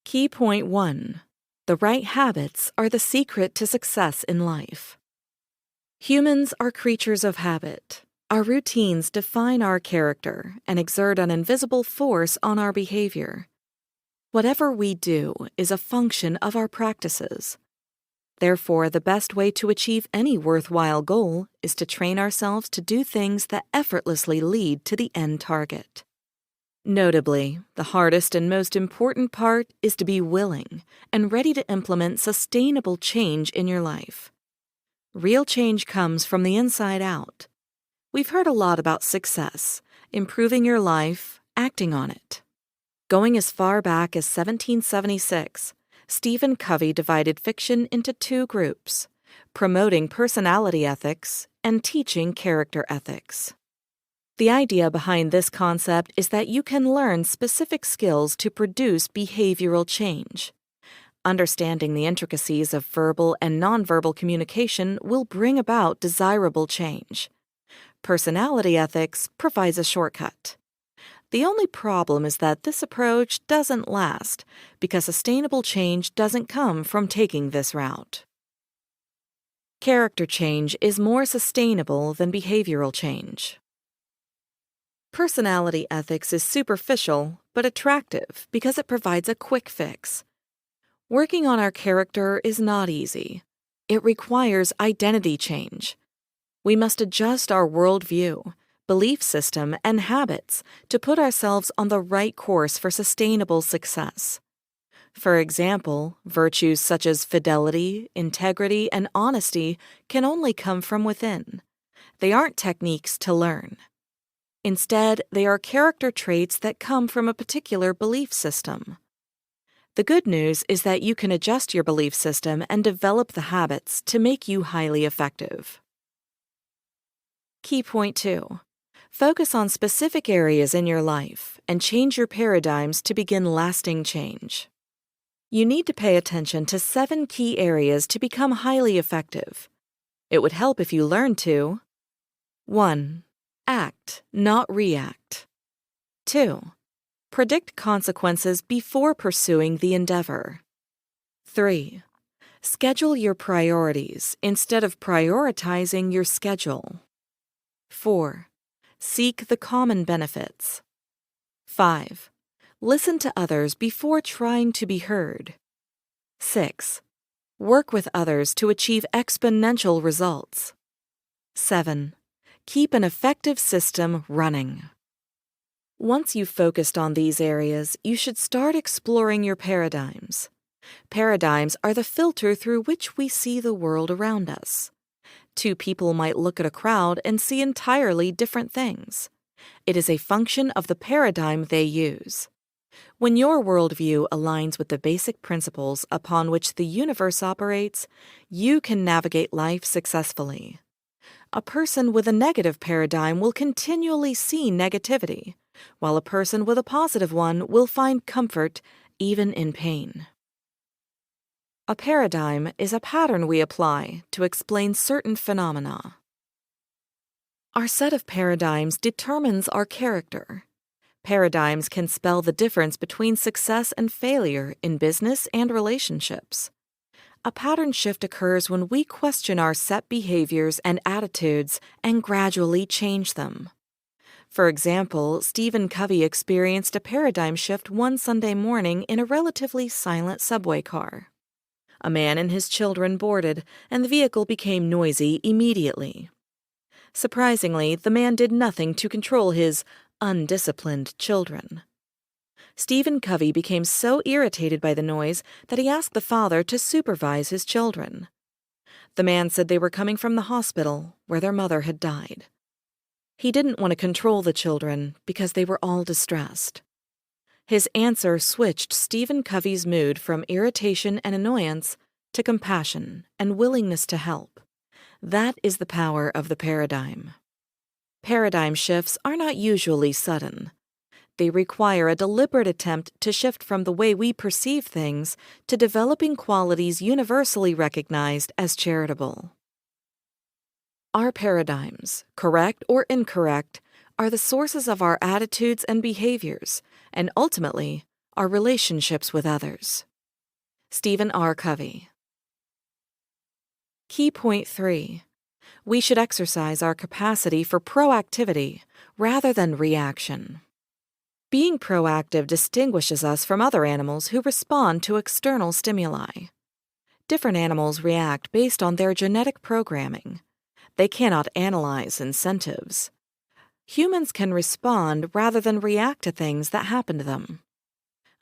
Key point 1. The right habits are the secret to success in life. Humans are creatures of habit. Our routines define our character and exert an invisible force on our behavior. Whatever we do is a function of our practices. Therefore, the best way to achieve any worthwhile goal is to train ourselves to do things that effortlessly lead to the end target. Notably, the hardest and most important part is to be willing and ready to implement sustainable change in your life. Real change comes from the inside out. We've heard a lot about success, improving your life, acting on it. Going as far back as 1776, Stephen Covey divided fiction into two groups, promoting personality ethics and teaching character ethics. The idea behind this concept is that you can learn specific skills to produce behavioral change. Understanding the intricacies of verbal and nonverbal communication will bring about desirable change. Personality ethics provides a shortcut. The only problem is that this approach doesn't last because sustainable change doesn't come from taking this route. Character change is more sustainable than behavioral change. Personality ethics is superficial but attractive because it provides a quick fix. Working on our character is not easy. It requires identity change. We must adjust our worldview, belief system, and habits to put ourselves on the right course for sustainable success. For example, virtues such as fidelity, integrity, and honesty can only come from within. They aren't techniques to learn. Instead, they are character traits that come from a particular belief system. The good news is that you can adjust your belief system and develop the habits to make you highly effective. Key point 2. Focus on specific areas in your life and change your paradigms to begin lasting change. You need to pay attention to 7 key areas to become highly effective. It would help if you learned to 1. Act, not react. 2. Predict consequences before pursuing the endeavor. 3. Schedule your priorities instead of prioritizing your schedule. 4. Seek the common benefits. 5. Listen to others before trying to be heard. 6. Work with others to achieve exponential results. 7. Keep an effective system running. Once you've focused on these areas, you should start exploring your paradigms. Paradigms are the filter through which we see the world around us. 2 people might look at a crowd and see entirely different things. It is a function of the paradigm they use. When your worldview aligns with the basic principles upon which the universe operates, you can navigate life successfully. A person with a negative paradigm will continually see negativity, while a person with a positive one will find comfort even in pain. A paradigm is a pattern we apply to explain certain phenomena. Our set of paradigms determines our character. Paradigms can spell the difference between success and failure in business and relationships. A pattern shift occurs when we question our set behaviors and attitudes and gradually change them. For example, Stephen Covey experienced a paradigm shift one Sunday morning in a relatively silent subway car. A man and his children boarded, and the vehicle became noisy immediately. Surprisingly, the man did nothing to control his undisciplined children. Stephen Covey became so irritated by the noise that he asked the father to supervise his children. The man said they were coming from the hospital where their mother had died. He didn't want to control the children because they were all distressed. His answer switched Stephen Covey's mood from irritation and annoyance to compassion and willingness to help. That is the power of the paradigm. Paradigm shifts are not usually sudden. They require a deliberate attempt to shift from the way we perceive things to developing qualities universally recognized as charitable. Our paradigms, correct or incorrect, are the sources of our attitudes and behaviors, and ultimately, our relationships with others. Stephen R. Covey. Key point 3. We should exercise our capacity for proactivity rather than reaction. Being proactive distinguishes us from other animals who respond to external stimuli. Different animals react based on their genetic programming. They cannot analyze incentives. Humans can respond rather than react to things that happen to them.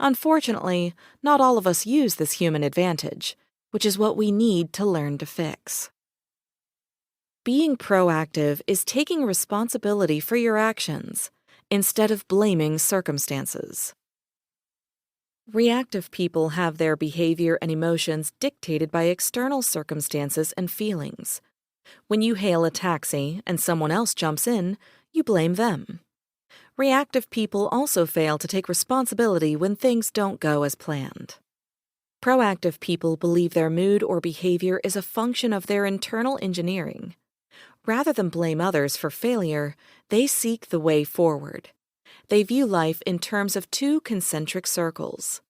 Unfortunately, not all of us use this human advantage, which is what we need to learn to fix. Being proactive is taking responsibility for your actions instead of blaming circumstances. Reactive people have their behavior and emotions dictated by external circumstances and feelings. When you hail a taxi and someone else jumps in, you blame them. Reactive people also fail to take responsibility when things don't go as planned. Proactive people believe their mood or behavior is a function of their internal engineering. Rather than blame others for failure, they seek the way forward. They view life in terms of two concentric circles: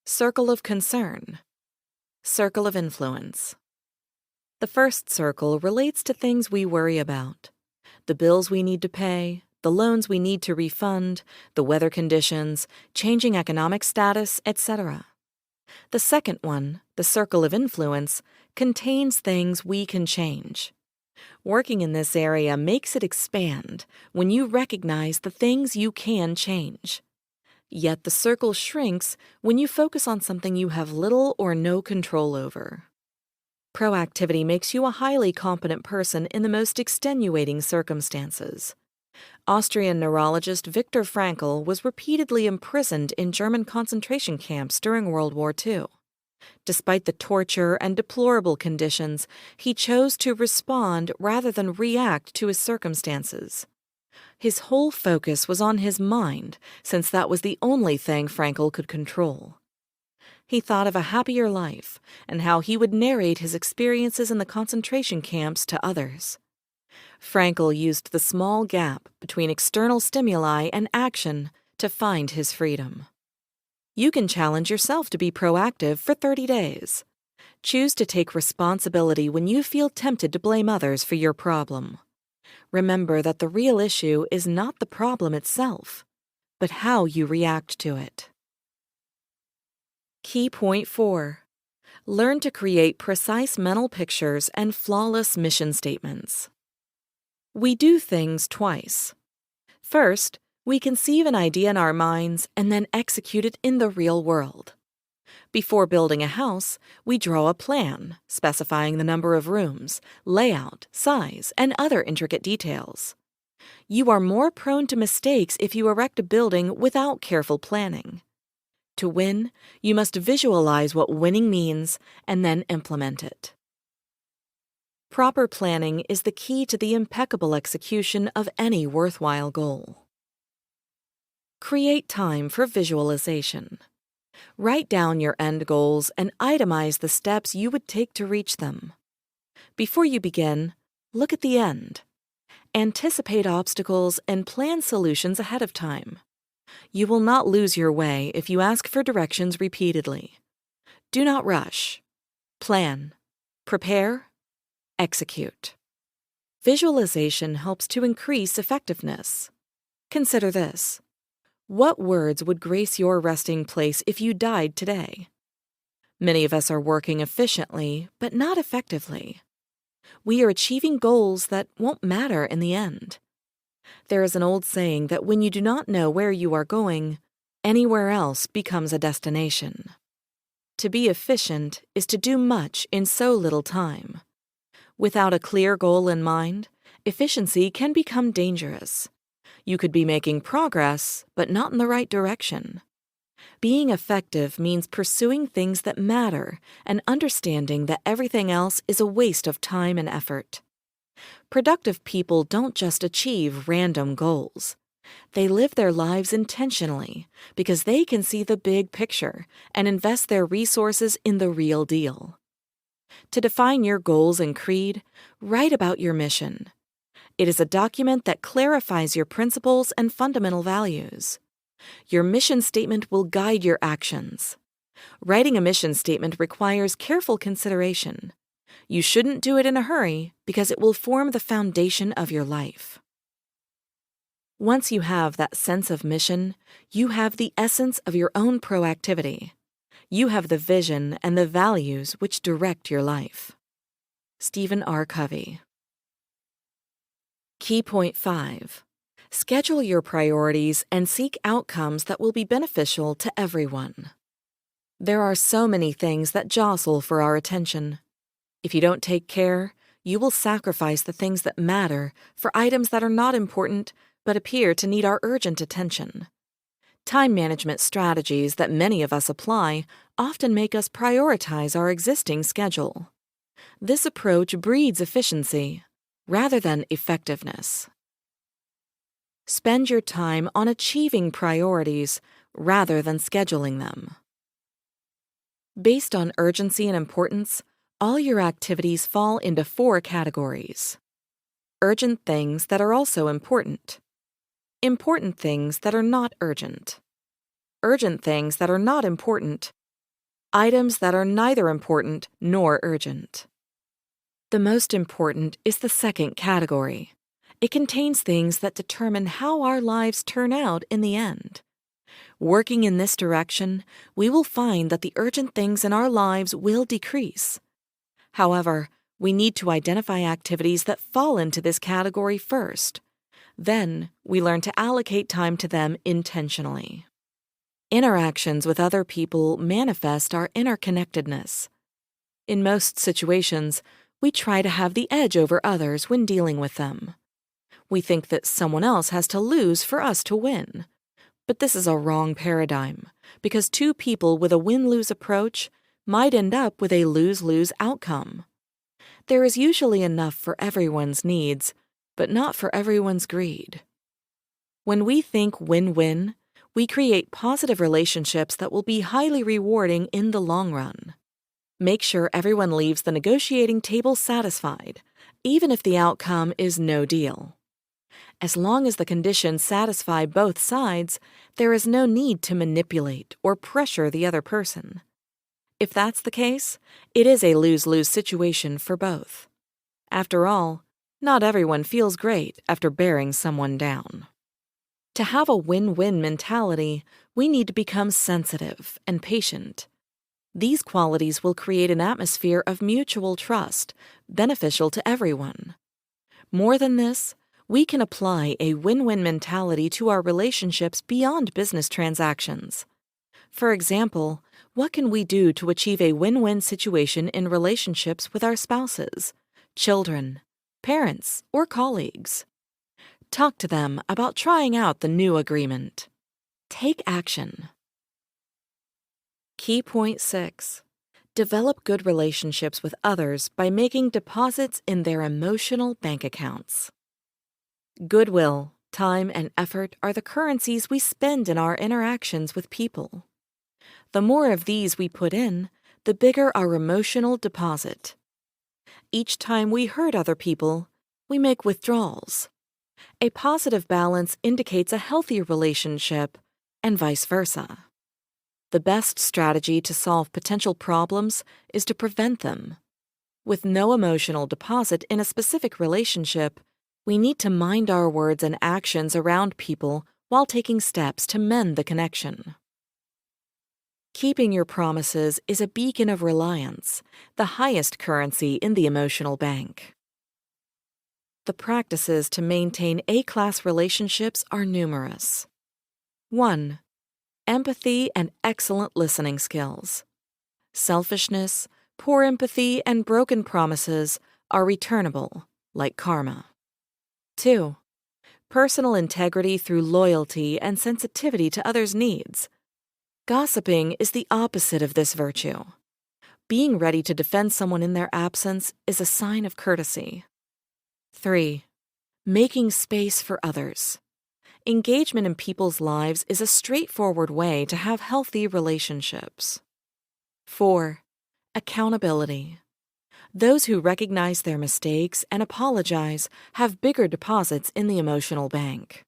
circle of concern, circle of influence. The first circle relates to things we worry about: the bills we need to pay, the loans we need to refund, the weather conditions, changing economic status, etc. The second one, the circle of influence, contains things we can change. Working in this area makes it expand when you recognize the things you can change. Yet the circle shrinks when you focus on something you have little or no control over. Proactivity makes you a highly competent person in the most extenuating circumstances. Austrian neurologist Viktor Frankl was repeatedly imprisoned in German concentration camps during World War II. Despite the torture and deplorable conditions, he chose to respond rather than react to his circumstances. His whole focus was on his mind, since that was the only thing Frankl could control. He thought of a happier life and how he would narrate his experiences in the concentration camps to others. Frankl used the small gap between external stimuli and action to find his freedom. You can challenge yourself to be proactive for 30 days. Choose to take responsibility when you feel tempted to blame others for your problem. Remember that the real issue is not the problem itself, but how you react to it. Key point 4. Learn to create precise mental pictures and flawless mission statements. We do things twice. First, we conceive an idea in our minds and then execute it in the real world. Before building a house, we draw a plan, specifying the number of rooms, layout, size, and other intricate details. You are more prone to mistakes if you erect a building without careful planning. To win, you must visualize what winning means and then implement it. Proper planning is the key to the impeccable execution of any worthwhile goal. Create time for visualization. Write down your end goals and itemize the steps you would take to reach them. Before you begin, look at the end. Anticipate obstacles and plan solutions ahead of time. You will not lose your way if you ask for directions repeatedly. Do not rush. Plan. Prepare. Execute. Visualization helps to increase effectiveness. Consider this. What words would grace your resting place if you died today? Many of us are working efficiently, but not effectively. We are achieving goals that won't matter in the end. There is an old saying that when you do not know where you are going, anywhere else becomes a destination. To be efficient is to do much in so little time. Without a clear goal in mind, efficiency can become dangerous. You could be making progress, but not in the right direction. Being effective means pursuing things that matter and understanding that everything else is a waste of time and effort. Productive people don't just achieve random goals. They live their lives intentionally because they can see the big picture and invest their resources in the real deal. To define your goals and creed, write about your mission. It is a document that clarifies your principles and fundamental values. Your mission statement will guide your actions. Writing a mission statement requires careful consideration. You shouldn't do it in a hurry because it will form the foundation of your life. Once you have that sense of mission, you have the essence of your own proactivity. You have the vision and the values which direct your life. Stephen R. Covey. Key point 5. Schedule your priorities and seek outcomes that will be beneficial to everyone. There are so many things that jostle for our attention. If you don't take care, you will sacrifice the things that matter for items that are not important but appear to need our urgent attention. Time management strategies that many of us apply often make us prioritize our existing schedule. This approach breeds efficiency rather than effectiveness. Spend your time on achieving priorities rather than scheduling them. Based on urgency and importance, all your activities fall into 4 categories. Urgent things that are also important. Important things that are not urgent. Urgent things that are not important. Items that are neither important nor urgent. The most important is the second category. It contains things that determine how our lives turn out in the end. Working in this direction, we will find that the urgent things in our lives will decrease. However, we need to identify activities that fall into this category first. Then, we learn to allocate time to them intentionally. Interactions with other people manifest our interconnectedness. In most situations, we try to have the edge over others when dealing with them. We think that someone else has to lose for us to win. But this is a wrong paradigm, because 2 people with a win-lose approach might end up with a lose-lose outcome. There is usually enough for everyone's needs, but not for everyone's greed. When we think win-win, we create positive relationships that will be highly rewarding in the long run. Make sure everyone leaves the negotiating table satisfied, even if the outcome is no deal. As long as the conditions satisfy both sides, there is no need to manipulate or pressure the other person. If that's the case, it is a lose-lose situation for both. After all, not everyone feels great after bearing someone down. To have a win-win mentality, we need to become sensitive and patient. These qualities will create an atmosphere of mutual trust, beneficial to everyone. More than this, we can apply a win-win mentality to our relationships beyond business transactions. For example, what can we do to achieve a win-win situation in relationships with our spouses, children, parents, or colleagues? Talk to them about trying out the new agreement. Take action. Key point 6. Develop good relationships with others by making deposits in their emotional bank accounts. Goodwill, time, and effort are the currencies we spend in our interactions with people. The more of these we put in, the bigger our emotional deposit. Each time we hurt other people, we make withdrawals. A positive balance indicates a healthy relationship, and vice versa. The best strategy to solve potential problems is to prevent them. With no emotional deposit in a specific relationship, we need to mind our words and actions around people while taking steps to mend the connection. Keeping your promises is a beacon of reliance, the highest currency in the emotional bank. The practices to maintain A-class relationships are numerous. 1. Empathy and excellent listening skills. Selfishness, poor empathy, and broken promises are returnable, like karma. 2. Personal integrity through loyalty and sensitivity to others' needs. Gossiping is the opposite of this virtue. Being ready to defend someone in their absence is a sign of courtesy. 3. Making space for others. Engagement in people's lives is a straightforward way to have healthy relationships. 4. Accountability. Those who recognize their mistakes and apologize have bigger deposits in the emotional bank.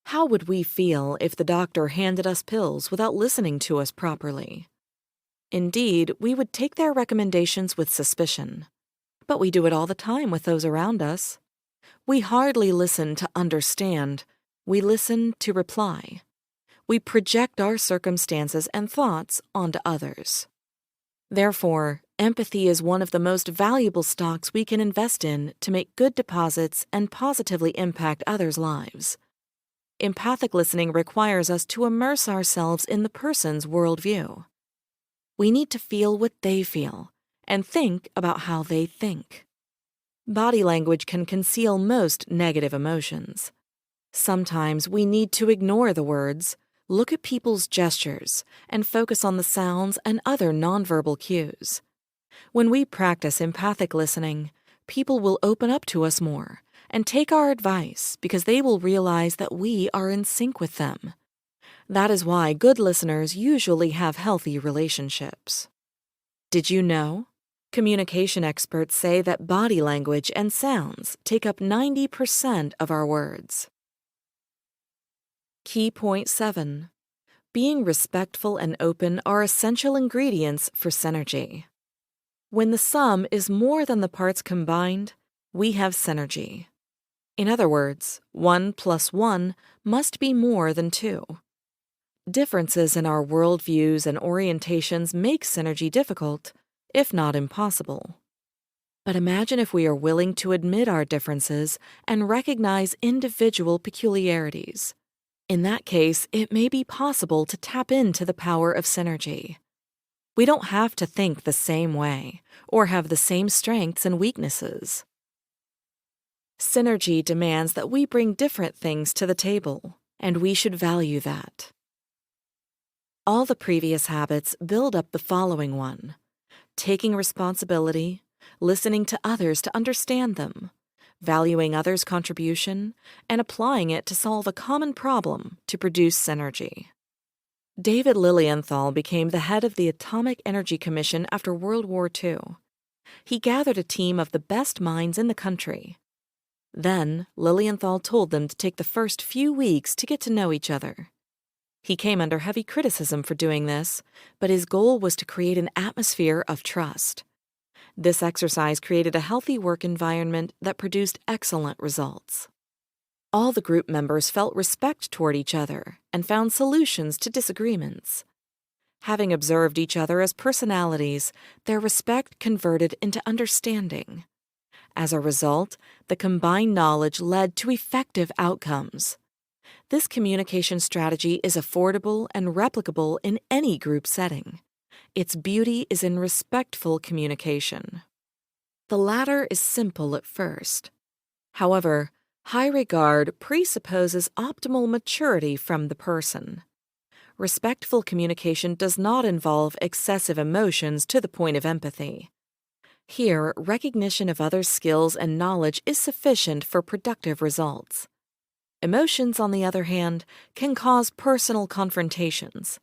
How would we feel if the doctor handed us pills without listening to us properly? Indeed, we would take their recommendations with suspicion. But we do it all the time with those around us. We hardly listen to understand. We listen to reply. We project our circumstances and thoughts onto others. Therefore, empathy is one of the most valuable stocks we can invest in to make good deposits and positively impact others' lives. Empathic listening requires us to immerse ourselves in the person's worldview. We need to feel what they feel and think about how they think. Body language can conceal most negative emotions. Sometimes we need to ignore the words, look at people's gestures, and focus on the sounds and other nonverbal cues. When we practice empathic listening, people will open up to us more and take our advice because they will realize that we are in sync with them. That is why good listeners usually have healthy relationships. Did you know? Communication experts say that body language and sounds take up 90% of our words. Key point 7. Being respectful and open are essential ingredients for synergy. When the sum is more than the parts combined, we have synergy. In other words, 1 plus 1 must be more than 2. Differences in our worldviews and orientations make synergy difficult, if not impossible. But imagine if we are willing to admit our differences and recognize individual peculiarities. In that case, it may be possible to tap into the power of synergy. We don't have to think the same way or have the same strengths and weaknesses. Synergy demands that we bring different things to the table, and we should value that. All the previous habits build up the following one: taking responsibility, listening to others to understand them, valuing others' contribution, and applying it to solve a common problem to produce synergy. David Lilienthal became the head of the Atomic Energy Commission after World War II. He gathered a team of the best minds in the country. Then, Lilienthal told them to take the first few weeks to get to know each other. He came under heavy criticism for doing this, but his goal was to create an atmosphere of trust. This exercise created a healthy work environment that produced excellent results. All the group members felt respect toward each other and found solutions to disagreements. Having observed each other as personalities, their respect converted into understanding. As a result, the combined knowledge led to effective outcomes. This communication strategy is affordable and replicable in any group setting. Its beauty is in respectful communication. The latter is simple at first. However, high regard presupposes optimal maturity from the person. Respectful communication does not involve excessive emotions to the point of empathy. Here, recognition of others' skills and knowledge is sufficient for productive results. Emotions, on the other hand, can cause personal confrontations.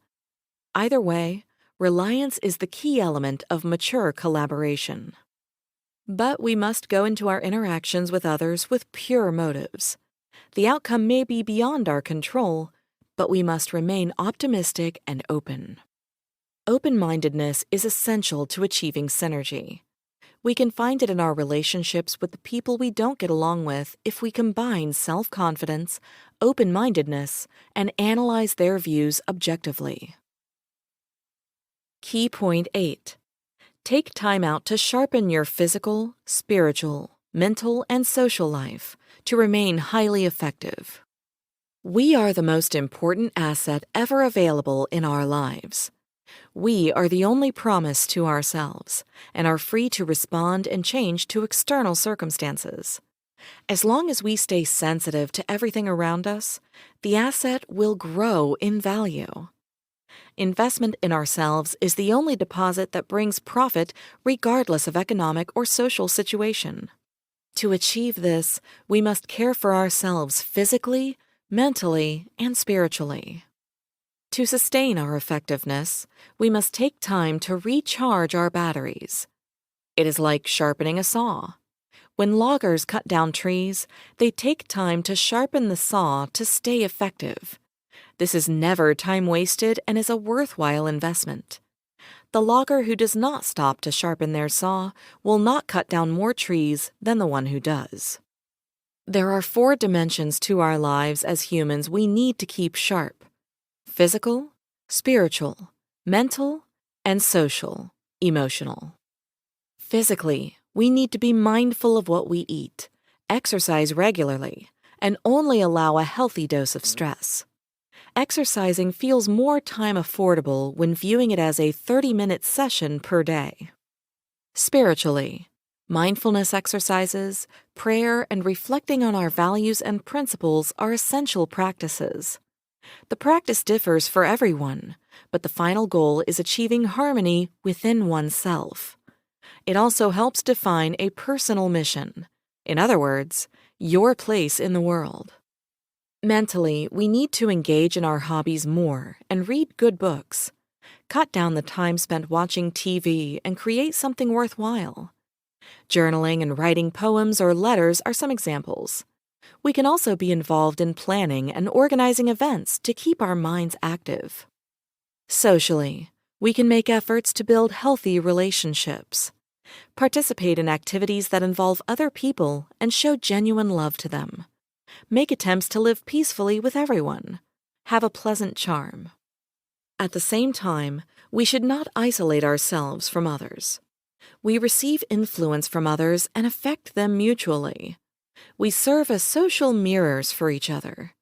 Either way, reliance is the key element of mature collaboration. But we must go into our interactions with others with pure motives. The outcome may be beyond our control, but we must remain optimistic and open. Open-mindedness is essential to achieving synergy. We can find it in our relationships with the people we don't get along with if we combine self-confidence, open-mindedness, and analyze their views objectively. Key point 8. Take time out to sharpen your physical, spiritual, mental, and social life to remain highly effective. We are the most important asset ever available in our lives. We are the only promise to ourselves and are free to respond and change to external circumstances. As long as we stay sensitive to everything around us, the asset will grow in value. Investment in ourselves is the only deposit that brings profit regardless of economic or social situation. To achieve this, we must care for ourselves physically, mentally, and spiritually. To sustain our effectiveness, we must take time to recharge our batteries. It is like sharpening a saw. When loggers cut down trees, they take time to sharpen the saw to stay effective. This is never time wasted and is a worthwhile investment. The logger who does not stop to sharpen their saw will not cut down more trees than the one who does. There are 4 dimensions to our lives as humans we need to keep sharp: physical, spiritual, mental, and social, emotional. Physically, we need to be mindful of what we eat, exercise regularly, and only allow a healthy dose of stress. Exercising feels more time affordable when viewing it as a 30-minute session per day. Spiritually, mindfulness exercises, prayer, and reflecting on our values and principles are essential practices. The practice differs for everyone, but the final goal is achieving harmony within oneself. It also helps define a personal mission. In other words, your place in the world. Mentally, we need to engage in our hobbies more and read good books. Cut down the time spent watching TV and create something worthwhile. Journaling and writing poems or letters are some examples. We can also be involved in planning and organizing events to keep our minds active. Socially, we can make efforts to build healthy relationships. Participate in activities that involve other people and show genuine love to them. Make attempts to live peacefully with everyone. Have a pleasant charm. At the same time, we should not isolate ourselves from others. We receive influence from others and affect them mutually. We serve as social mirrors for each other.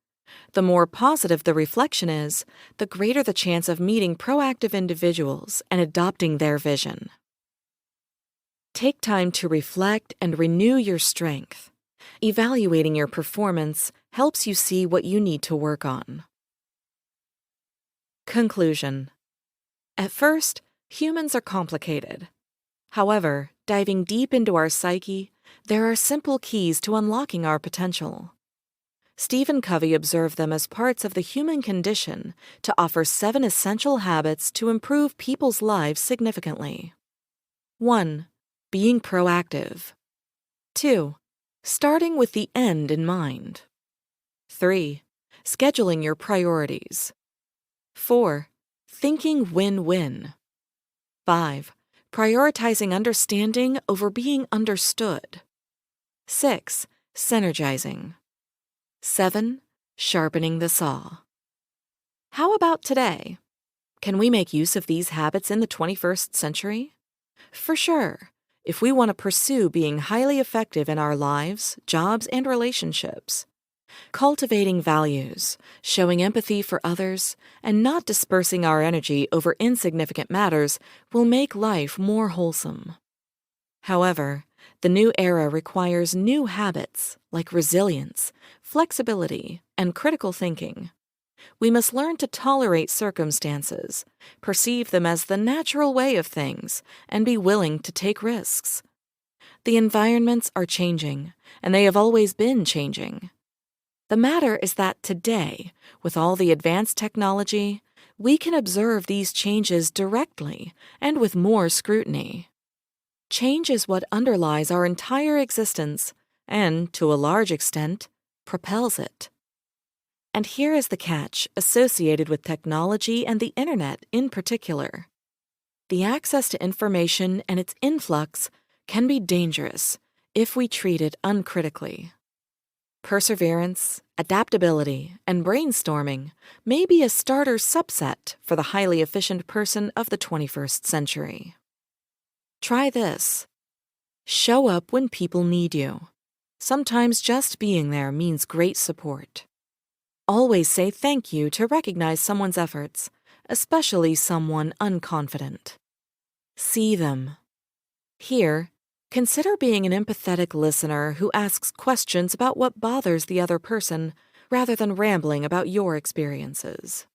The more positive the reflection is, the greater the chance of meeting proactive individuals and adopting their vision. Take time to reflect and renew your strength. Evaluating your performance helps you see what you need to work on. Conclusion. At first, humans are complicated. However, diving deep into our psyche, there are simple keys to unlocking our potential. Stephen Covey observed them as parts of the human condition to offer 7 essential habits to improve people's lives significantly. 1. Being proactive. 2. Starting with the end in mind. 3. Scheduling your priorities. 4. Thinking win-win. 5. Prioritizing understanding over being understood. 6. Synergizing. 7. Sharpening the saw. How about today? Can we make use of these habits in the 21st century? For sure, if we want to pursue being highly effective in our lives, jobs, and relationships. Cultivating values, showing empathy for others, and not dispersing our energy over insignificant matters will make life more wholesome. However, the new era requires new habits like resilience, flexibility, and critical thinking. We must learn to tolerate circumstances, perceive them as the natural way of things, and be willing to take risks. The environments are changing, and they have always been changing. The matter is that today, with all the advanced technology, we can observe these changes directly and with more scrutiny. Change is what underlies our entire existence and, to a large extent, propels it. And here is the catch associated with technology and the internet in particular. The access to information and its influx can be dangerous if we treat it uncritically. Perseverance, adaptability, and brainstorming may be a starter subset for the highly efficient person of the 21st century. Try this. Show up when people need you. Sometimes just being there means great support. Always say thank you to recognize someone's efforts, especially someone unconfident. See them. Here, consider being an empathetic listener who asks questions about what bothers the other person rather than rambling about your experiences.